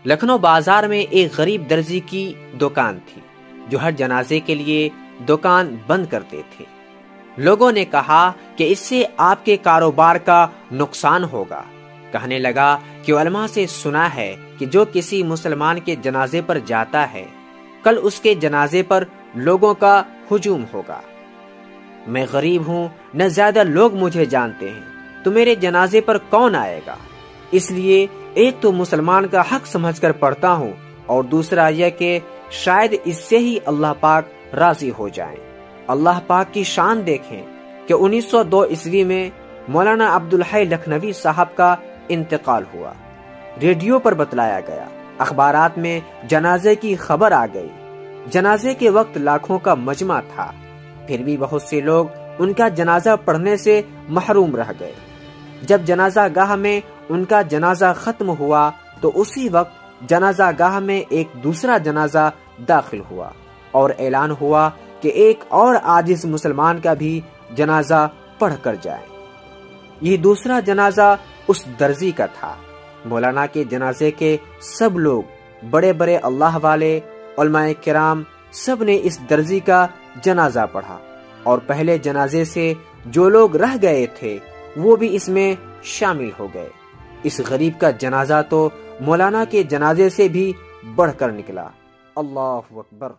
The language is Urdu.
لکھنؤ بازار میں ایک غریب درزی کی دکان تھی جو ہر جنازے کے لیے دکان بند کرتے تھے۔ لوگوں نے کہا کہ اس سے آپ کے کاروبار کا نقصان ہوگا۔ کہنے لگا کہ علماء سے سنا ہے کہ جو کسی مسلمان کے جنازے پر جاتا ہے کل اس کے جنازے پر لوگوں کا ہجوم ہوگا۔ میں غریب ہوں، نہ زیادہ لوگ مجھے جانتے ہیں، تو میرے جنازے پر کون آئے گا؟ اس لیے ایک تو مسلمان کا حق سمجھ کر پڑھتا ہوں، اور دوسرا یہ کہ شاید اس سے ہی اللہ پاک راضی ہو جائیں۔ اللہ پاک کی شان دیکھیں کہ 1902 عیسوی میں مولانا عبدالحی لکھنوی صاحب کا انتقال ہوا۔ ریڈیو پر بتلایا گیا، اخبارات میں جنازے کی خبر آ گئی۔ جنازے کے وقت لاکھوں کا مجمع تھا، پھر بھی بہت سے لوگ ان کا جنازہ پڑھنے سے محروم رہ گئے۔ جب جنازہ گاہ میں ان کا جنازہ ختم ہوا تو اسی وقت جنازہ گاہ میں ایک دوسرا جنازہ داخل ہوا اور اعلان ہوا کہ ایک اور عاجز مسلمان کا بھی جنازہ پڑھ کر جائے۔ یہ دوسرا جنازہ اس درزی کا تھا۔ مولانا کے جنازے کے سب لوگ، بڑے بڑے اللہ والے، علماء کرام، سب نے اس درزی کا جنازہ پڑھا، اور پہلے جنازے سے جو لوگ رہ گئے تھے وہ بھی اس میں شامل ہو گئے۔ اس غریب کا جنازہ تو مولانا کے جنازے سے بھی بڑھ کر نکلا۔ اللہ اکبر۔